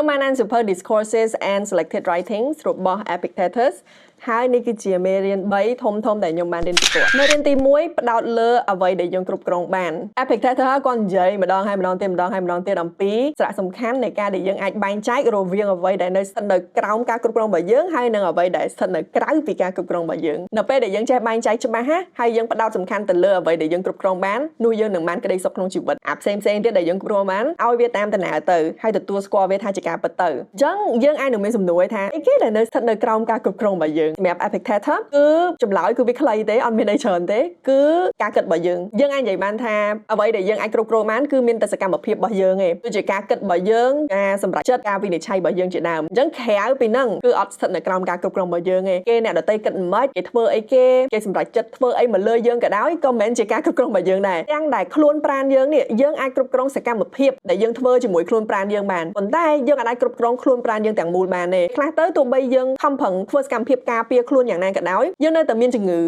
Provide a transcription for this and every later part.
បានអាន Super Discourses and Selected Writings របស់ Epictetus ហើយនេះគឺជាមេរៀន3ធំៗដែលខ្ញុំបានរៀនពីគាត់មេរៀនទី1ផ្ដោតលើអ្វីដែលយើងគ្រប់គ្រងបាន Epictetus គាត់និយាយម្ដងហើយម្ដងទៀតអំពីសារៈសំខាន់នៃការដែលយើងអាចបែងចែករវាងអ្វីដែលនៅស្ថិតនៅក្រោមការគ្រប់គ្រងរបស់យើងហើយនិងអ្វីដែលស្ថិតនៅក្រៅពីការគ្រប់គ្រងរបស់យើងនៅពេលដែលយើងចេះបែងចែកច្បាស់ហើយយើងផ្ដោតសំខាន់ទៅលើអ្វីដែលយើងគ្រប់គ្រងបាននោះយើងនឹងបានក្តីសុខក្នុងជីវិតផ្សេងទៀតដែលយើងគ្រប់គ្រងបានឲ្យវាតាមដំណើរទៅហើយទទួលស្គាល់វាថាជាការពិតទៅអញ្ចឹងយើងអាចនឹងមានសំណួរថាអីគេដែលនៅស្ថិតនៅក្រោមការគ្រប់គ្រងរបស់យើងសម្រាប់ Epictetus គឺចម្លើយគឺវាខ្លីទេអត់មានអីច្រើនទេគឺការគិតរបស់យើងអាចនិយាយបានថាអ្វីដែលយើងអាចគ្រប់គ្រងបានគឺមានតែសកម្មភាពរបស់យើងឯងដូចជាការគិតរបស់យើងការសម្រេចចិត្តការវិនិច្ឆ័យរបស់យើងជាដើមអញ្ចឹងក្រៅពីហ្នឹងគឺអត់ស្ថិតនៅក្រោមការគ្រប់គ្រងរបស់យើងទេគេអ្នកដទៃគិតមិនម៉េចគេធ្វើអីគេសម្រេចចិត្តធ្វើអីមកលើយើងក៏ដោយក៏មិនមែនជាការគ្រប់គ្រងរបស់យើងដែរទាំងដែលខ្លួនប្រាណយើងនេះយើងអាចគ្រប់គ្រងសកម្មភាពដែលយើងធ្វើជាមួយខ្លួនប្រាណយើងបានប៉ុន្តែយើងអាចគ្រប់គ្រងខ្លួនប្រាណយើងទាំងមូលបានទេខ្លះទៅទោះបីយើងខំប្រឹងធ្វើសកម្មភាពការពារខ្លួនយ៉ាងណាក៏ដោយយើងនៅតែមានជំងឺ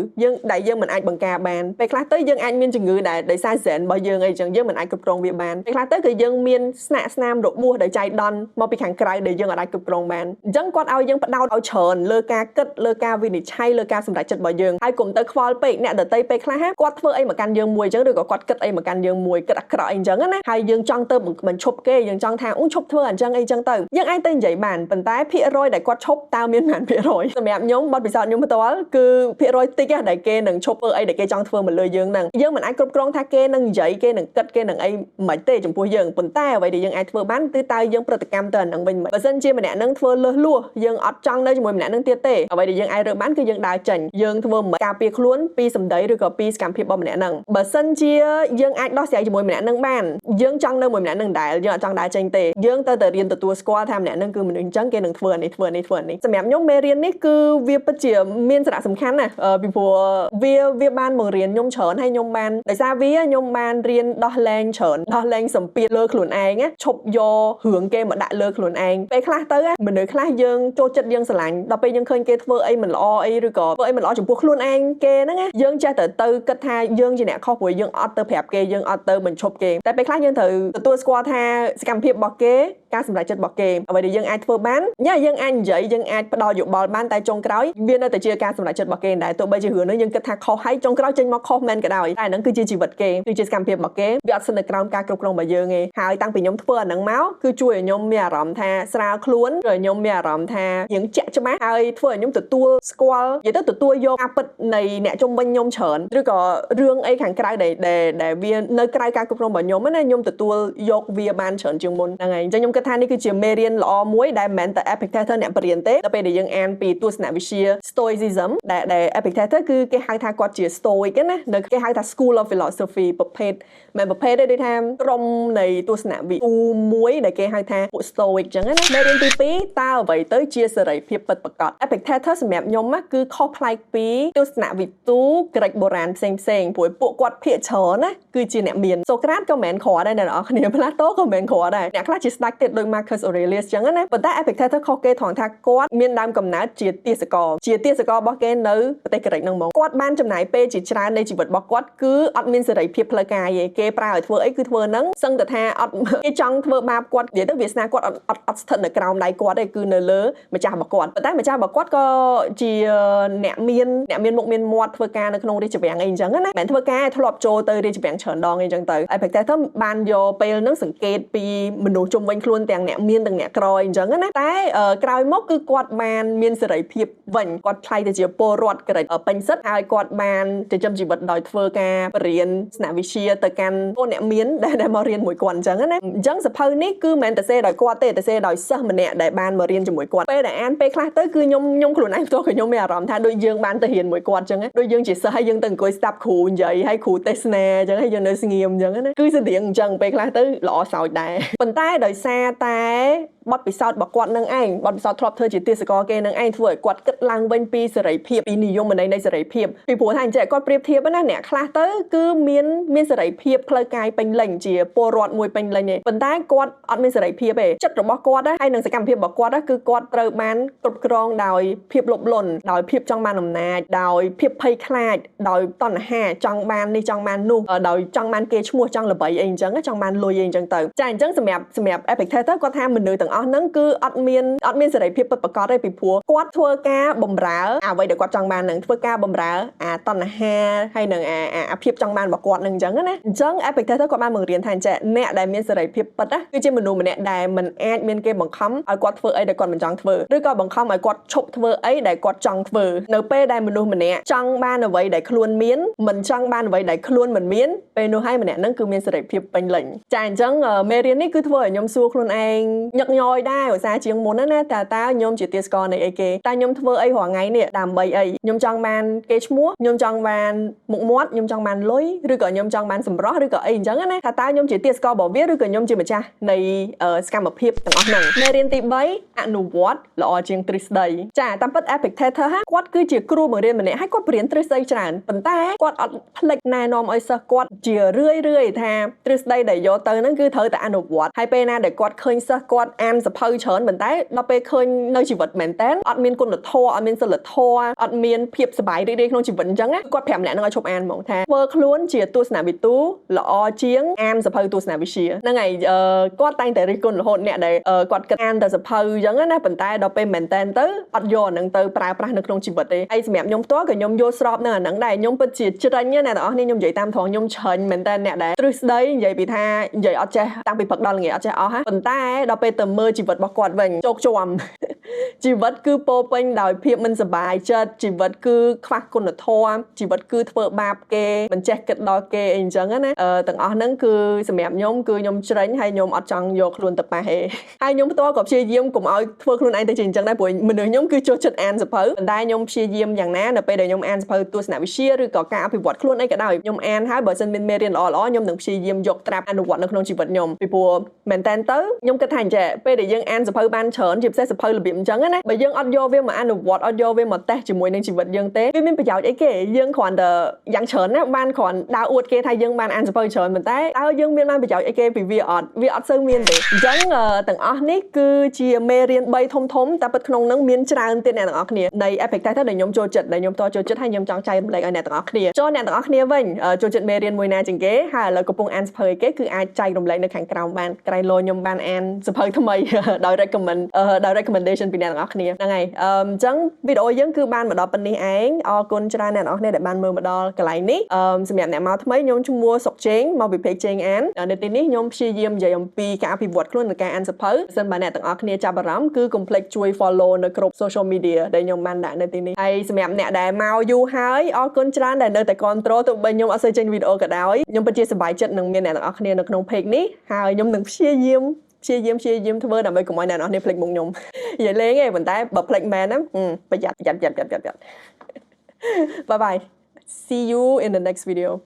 យើងមិនអាចបង្ការបានពេលខ្លះទៅយើងអាចមានជំងឺដែលដោយសារហ្សែនរបស់យើងអីចឹងយើងមិនអាចគ្រប់គ្រងវាបានពេលខ្លះទៅគឺយើងមានស្នាក់ស្នាមរបួសដោយចៃដន្យមកពីខាងក្រៅដែលយើងអាចគ្រប់គ្រងបានអញ្ចឹងគាត់ឲ្យយើងផ្ដោតឲ្យច្រើនលើការគិតលើការវិនិច្ឆ័យលើការសម្រេចចិត្តរបស់យើងហើយកុំទៅខ្វល់ពេកអ្នកដទៃពេលខ្លះគាត់ធ្វើអីមកកាន់យើងមួយអញ្ចឹងឬក៏គាត់គិតអីមកកាន់យើងមួយគិតអាក្រក់អីអញ្ចឹងណាហើយយើងចង់ទៅបញ្ឈប់គេយើងចង់ថាឈប់ធ្វើអញ្ចឹងអីចឹងទៅយើងអាចទៅនិយាយបានប៉ុន្តែភាគរយដែលគាត់ឈប់តើមានប៉ុន្មានភាគរយសម្រាប់ខ្ញុំបទពិសោធន៍ខ្ញុំផ្ទាល់គឺភាគរយតិចដែលគេនឹងឈប់ធ្វើអីដែលគេចង់ធ្វើមកលើយើងហ្នឹងយើងមិនអាចគ្រប់គ្រងថាគេនឹងនិយាយគេនឹងគិតគេនឹងអីមិនទេចំពោះយើងប៉ុន្តែអ្វីដែលយើងអាចធ្វើបានគឺតើយើងប្រតិកម្មទៅអាហ្នឹងវិញមិនបើសិនជាម្នាក់ហ្នឹងធ្វើលើសលួសយើងអត់ចង់នៅជាមួយម្នាក់ហ្នឹងទៀតទេអ្វីដែលយើងអាចរើបានគឺយើងដើរចេញយើងធ្វើមិនការពារខ្លួនពីសម្ដីឬក៏ពីសកម្មភាពរបស់ម្នាក់ហ្នឹងបើសិនជាយើងអាចដោះស្រាយជាមួយម្នាក់ហ្នឹងបានយើងចង់នៅមួយម្នាក់ហ្នឹងដែរយើងអត់ចង់ដើរចេញទេយើងទៅតែរៀនទទួលស្គាល់ថាម្នាក់ហ្នឹងគឺមនុស្សអញ្ចឹងគេនឹងធ្វើអានេះសម្រាប់ខ្ញុំមេរៀននេះគឺវាពិតជាមានសារៈសំខាន់ណាស់ពីព្រោះវាបានបង្រៀនខ្ញុំច្រើនហើយខ្ញុំបានដោយសារខ្ញុំបានរៀនដោះលែងច្រើនដោះលែងសម្ពាធលើខ្លួនឯងឈប់យករឿងគេមកដាក់លើខ្លួនឯងពេលខ្លះទៅមនុស្សខ្លះយើងចូលចិត្តយើងស្រឡាញ់ដល់ពេលយើងឃើញគេធ្វើអីមិនល្អអីឬក៏ធ្វើអីមិនល្អចំពោះខ្លួនឯងគេហ្នឹងយើងចេះទៅគិតថាយើងជាអ្នកខុសព្រោះយើងអត់ទៅប្រាប់គេយើងអត់ទៅបញ្ឈប់គេតែពេលខ្លះយើងត្រូវទទួលស្គាល់ថាសកម្មភាពរបស់គេការសម្រេចចិត្តរបស់គេអ្វីដែលយើងអាចធ្វើបានយើងអាចនិយាយយើងអាចផ្ដល់យោបល់បានតែចុងក្រោយវានៅតែជាការសម្រេចចិត្តរបស់គេដែរទោះបីជារឿងនោះយើងគិតថាខុសហើយចុងក្រោយចេញមកខុសមែនក៏ដោយតែហ្នឹងគឺជាជីវិតគេគឺជាសកម្មភាពរបស់គេវាអត់ស្ថិតនៅក្រោមការគ្រប់គ្រងរបស់យើងទេហើយតាំងពីខ្ញុំធ្វើអាហ្នឹងមកគឺជួយឲ្យខ្ញុំមានអារម្មណ៍ថាស្រាលខ្លួនrồiខ្ញុំមានអារម្មណ៍ថាយើងជាក់ច្បាស់ហើយធ្វើឲ្យខ្ញុំទទួលស្គាល់និយាយទៅទទួលយកការពិតនៃអ្នកជុំវិញខ្ញុំច្រើនឬក៏រឿងអីខាងក្រៅដែលវានៅក្រៅការគ្រប់គ្រងរបស់ខ្ញុំណាខ្ញុំទទួលយកវាបានច្រើនជាងមុនហ្នឹងហើយអញ្ចឹងខ្ញុំគិតថានេះគឺជាមេរៀនល្អមួយដែលមិនមែនតែ Epictetus អ្នកបរៀនទេដល់ពេលដែលយើងអានពីទស្សនវិជ្ជា Stoicism ដែល Epictetus គឺគេហៅថាគាត់ជា Stoic ណានៅគេហៅថា School of Philosophy ប្រភេទទេដូចថាក្រុមនៃទស្សនវិទូមួយដែលគេហៅថាពួក Stoic អញ្ចឹងណាមេរៀនទី2តើអ្វីទៅជាសេរីភាពពិតប្រាកដ Epictetus សម្រាប់ខ្ញុំគឺខុសប្លែកពីទស្សនវិទូក្រិកបុរាណផ្សេងព្រោះពួកគាត់ភាគច្រើនណាគឺជាអ្នកមានសូក្រាតក៏មិនមែនគ្រាន់ដែរអ្នកនរគ្នាផ្លាតូក៏មិនមែនគ្រាន់ដែរអ្នកខ្លះជាស្ដេចទៀតដូច Marcus Aurelius អញ្ចឹងណាប៉ុន្តែ Epictetus ខុសគេត្រង់ថាគាត់មានដើមកំណើតជាទាសកររបស់គេនៅប្រទេសក្រិកហ្នឹងហ្មងគាត់បានចំណាយពេលជាច្រើននៃជីវិតរបស់គាត់គឺអត់មានសេរីភាពផ្លូវកាយទេគេប្រើឲ្យធ្វើអីគឺធ្វើហ្នឹងសឹងតែថាអត់គេចង់ធ្វើបាបគាត់និយាយទៅវាសនាគាត់អត់ស្ថិតនៅក្រោមដៃគាត់ទេគឺនៅលើម្ចាស់របស់គាត់ប៉ុន្តែម្ចាស់របស់គាត់ក៏ជាអ្នកមានមុខមានមាត់ធ្វើការនៅក្នុងរាជវាំងអីអញ្ចឹងណាមិនធ្វើការធ្លាប់ចូលទៅរាជវាំងច្រើនដងអីអញ្ចឹងទៅ Epictetus បានយកពេលហ្នឹងសង្កេតពីមនុស្សជុំវិញខ្លួនទាំងអ្នកមានទាំងអ្នកក្រអីអញ្ចឹងណាតែក្រោយមកគឺគាត់បានមានសេរីភាពវិញគាត់ឆ្លៃទៅជាពលរដ្ឋក្រិកពេញសិទ្ធិហើយគាត់បានចិញ្ចឹមជីវិតដោយធ្វើការបរៀនស្នាវិជ្ជាទៅកាន់ពួកអ្នកមានដែលមករៀនមួយគាត់អញ្ចឹងណាអញ្ចឹងសភៅនេះគឺមិនមែនតែសេដោយគាត់ទេតែសេដោយសិស្សម្នាក់ដែលបានមករៀនជាមួយគាត់ពេលដែលអានពេលខ្លះទៅគឺខ្ញុំខ្លួនឯងផ្ទាល់ក៏ខ្ញុំមានអារម្មណ៍ថាដូចយើងបានទៅរៀនមួយគាត់អញ្ចឹងដូចយើងជាសិស្សហើយយើងទៅអង្គុយស្ដាប់គ្រូនិយាយហើយគ្រូទេសនាអញ្ចឹងហើយយើងនៅស្ងៀមអញ្ចឹងណាគឺស្តៀងអញ្ចឹងពេលខ្លះទៅល្អសោចដែរប៉ុន្តែដោយសារតែបទពិសោធន៍របស់គាត់នឹងឯងបទពិសោធន៍ធ្លាប់ធ្វើជាទាសករគេនឹងឯងធ្វើឲ្យគាត់គិតឡើងវិញពីសេរីភាពពីនិយមន័យនៃសេរីភាពពីព្រោះថាអញ្ចឹងគាត់ប្រៀបធៀបណាអ្នកខ្លះទៅគឺមានសេរីភាពផ្លូវកាយពេញលេញជាពលរដ្ឋមួយពេញលេញទេប៉ុន្តែគាត់អត់មានសេរីភាពទេចិត្តរបស់គាត់ហើយនឹងសកម្មភាពរបស់គាត់គឺគាត់ត្រូវបានគ្រប់គ្រងដោយភាពលោភលន់ដោយភាពចង់បានអំណាចដោយភាពភ័យខ្លាចដោយតណ្ហាចង់បាននេះចង់បាននោះដោយចង់បានគេឈ្មោះចង់ល្បីអីអញ្ចឹងចង់បានលុយអីអញ្ចឹងទៅចាអញ្ចឹងសម្រាប់ Epictetus គាត់ថាមនុស្សទាំង អស់ហ្នឹងគឺអត់មានសេរីភាពពិតប្រាកដទេពីព្រោះគាត់ធ្វើការបម្រើអ្វីដែលគាត់ចង់បាននឹងធ្វើការបម្រើអាតណ្ហាហើយនឹងអាភាពចង់បានរបស់គាត់នឹងអញ្ចឹងណាអញ្ចឹង Epictetus គាត់បានបង្រៀនថាអញ្ចឹងអ្នកដែលមានសេរីភាពពិតណាគឺជាមនុស្សម្នាក់ដែលមិនអាចមានគេបង្ខំឲ្យគាត់ធ្វើអីដែលគាត់មិនចង់ធ្វើឬក៏បង្ខំឲ្យគាត់ឈប់ធ្វើអីដែលគាត់ចង់ធ្វើនៅពេលដែលមនុស្សម្នាក់ចង់បានអ្វីដែលខ្លួនមានមិនចង់បានអ្វីដែលខ្លួនមិនមានពេលនោះហើយម្នាក់ហ្នឹងគឺមានសេរីភាពពេញលេញចាអញ្ចឹងមេរៀននេះគឺធ្វើឲ្យខ្ញុំសួរខ្លួនឯងញឹកញយដែរឧស្សាហ៍ជាងមុនណាតើខ្ញុំជាទាស្ករនៃអីគេតើខ្ញុំធ្វើអីរាល់ថ្ងៃនេះដើម្បីអីខ្ញុំចង់បានគេឈ្មោះខ្ញុំចង់បានមុខមាត់ខ្ញុំចង់បានលុយឬក៏ខ្ញុំចង់បានសម្រស់ឬក៏អីអញ្ចឹងណាថាតើខ្ញុំជាទាស្កររបស់វាឬក៏ខ្ញុំជាម្ចាស់នៃសកម្មភាពទាំងអស់ហ្នឹងមេរៀនទី3អនុវត្តល្អជាងទ្រឹស្ដីចាតាមពិត Epictetus គាត់គឺជាគ្រូបង្រៀនម្នាក់ហើយគាត់បរៀនទ្រឹស្ដីច្រើនប៉ុន្តែគាត់អត់ភ្លេចណែនាំឲ្យសិស្សគាត់ជារឿយថាទ្រឹស្ដីដែលយកទៅហ្នឹងគឺត្រូវតែអនុវត្តហើយពេលណាដែលគាត់ឃើញសិស្សគាត់អានសភៅច្រើនប៉ុន្តែដល់ពេលឃើញនៅជីវិតមែនតើអត់មានគុណធម៌អត់មានសិលធម៌អត់មានភាពសប្បាយរីករាយក្នុងជីវិតអញ្ចឹងគាត់ប្រាប់ម្នាក់ហ្នឹងឲ្យឈប់អានហ្មងថាធ្វើខ្លួនជាទស្សនវិទូល្អជាងអានសភៅទស្សនវិជ្ជាហ្នឹងហើយគាត់តែងតែរិះគន់រហូតអ្នកដែលគាត់គិតអានតែសភៅអញ្ចឹងណាប៉ុន្តែដល់ពេលមែនតើទៅអត់យកអាហ្នឹងទៅប្រើប្រាស់នៅក្នុងជីវិតទេហើយសម្រាប់ខ្ញុំផ្ទាល់ក៏ខ្ញុំយល់ស្របនឹងអាហ្នឹងដែរខ្ញុំពិតជាច្រាញ់ណាអ្នកទាំងអស់គ្នាខ្ញុំនិយាយតាមត្រង់ខ្ញុំឆ្រាញ់មែនតើអ្នកដែលទ្រឹស្ដីនិយាយពីថានិយាយអត់ចេះតាំងពីព្រឹកដល់ល្ងាចអត់ចេះអស់ហ่ะប៉ុន្តែដល់ពេលទៅមើលជីវិតរបស់គាត់វិញជោគជាំជីវិតគឺពោពេញដោយភាពមិនសប្បាយចិត្តជីវិតគឺខ្វះគុណធម៌ជីវិតគឺធ្វើបាបគេមិនចេះគិតដល់គេអីអញ្ចឹងណាទាំងអស់ហ្នឹងគឺសម្រាប់ខ្ញុំគឺខ្ញុំច្រាញ់ហើយខ្ញុំអត់ចង់យកខ្លួនទៅប៉ះទេហើយខ្ញុំផ្ទាល់ក៏ព្យាយាមកុំឲ្យធ្វើខ្លួនឯងទៅជាអញ្ចឹងដែរព្រោះមនុស្សខ្ញុំគឺចូលចិត្តអានសភៅប៉ុន្តែខ្ញុំព្យាយាមយ៉ាងណានៅពេលដែលខ្ញុំអានសភៅទស្សនវិជ្ជាឬក៏ការអភិវឌ្ឍខ្លួនអីក៏ដោយខ្ញុំអានហើយបើសិនមានមេរៀនល្អៗខ្ញុំនឹងព្យាយាមយកត្រាប់អនុវត្តនៅក្នុងជីវិតខ្ញុំពីព្រោះមែនតើខ្ញុំគិតថាអញ្ចឹងពេលដែលយើងអានសភៅបានច្រើនជាពិសេសសភៅរបៀបអញ្ចឹងណាបើយើងអត់យកវាមកអនុវត្តអត់យកវាមកតេស្តជាមួយនឹងជីវិតយើងទេវាមានប្រយោជន៍អីគេយើងគ្រាន់តែយ៉ាងច្រើនណាបានគ្រាន់ដើរអួតគេថាយើងបានអានសភៅច្រើនប៉ុន្តែតើយើងមានបានប្រយោជន៍អីគេពីវាអត់សូវមានទេអញ្ចឹងទាំងអស់នេះគឺជាមេរៀន3ធំតែពិតក្នុងនឹងមានច្រើនទៀតអ្នកទាំងអស់គ្នានៃ Epictetus ដែលខ្ញុំចូលចិត្តដែលខ្ញុំតចូលចិត្តហើយខ្ញុំចង់ចែករំលែកឲ្យអ្នកទាំងអស់គ្នាចូលអ្នកទាំងអស់គ្នាវិញចូលចិត្តមេរៀនមួយណាជាងគេហើយឥឡូវកំពុងអានសភៅអីគេគឺអាចចែករំលែកនៅខាងក្រោមបានក្រៃលោខ្ញុំបានអានសភៅថ្មីដោយ recommendation ពីអ្នកទាំងអស់គ្នាហ្នឹងហើយអញ្ចឹងវីដេអូយើងគឺបានមកដល់ប៉ុណ្្នេះឯងអរគុណច្រើនអ្នកទាំងអស់គ្នាដែលបានមើលមកដល់កន្លែងនេះសម្រាប់អ្នកមកថ្មីខ្ញុំឈ្មោះសុកជេងមកពី page ជេងអាននៅទីនេះខ្ញុំព្យាយាមនិយាយអំពីការអភិវឌ្ឍខ្លួននិងការអានសភៅបើសិនបើអ្នកទាំងអស់គ្នាចាប់អារម្មណ៍គឺកុំភ្លេចជួយ follow នៅគ្រប់ social media ដែលខ្ញុំបានដាក់នៅទីនេះហើយសម្រាប់អ្នកដែលមកយូរហើយអរគុណច្រើនដែលនៅតែគ្រប់គ្រងទោះបីខ្ញុំអត់សូវចេញវីដេអូក៏ដោយខ្ញុំពិតជាសប្បាយចិត្តនឹងមានអ្នកទាំងអស់គ្នានៅក្នុង page នេះហើយខ្ញុំនឹងព្យាយាមធ្វើដើម្បីកុំឲ្យអ្នកនរគ្នាភ្លេចមុខខ្ញុំនិយាយលេងឯងប៉ុន្តែបើភ្លេចមែនណាប្រយ័ត្នBye bye see you in the next video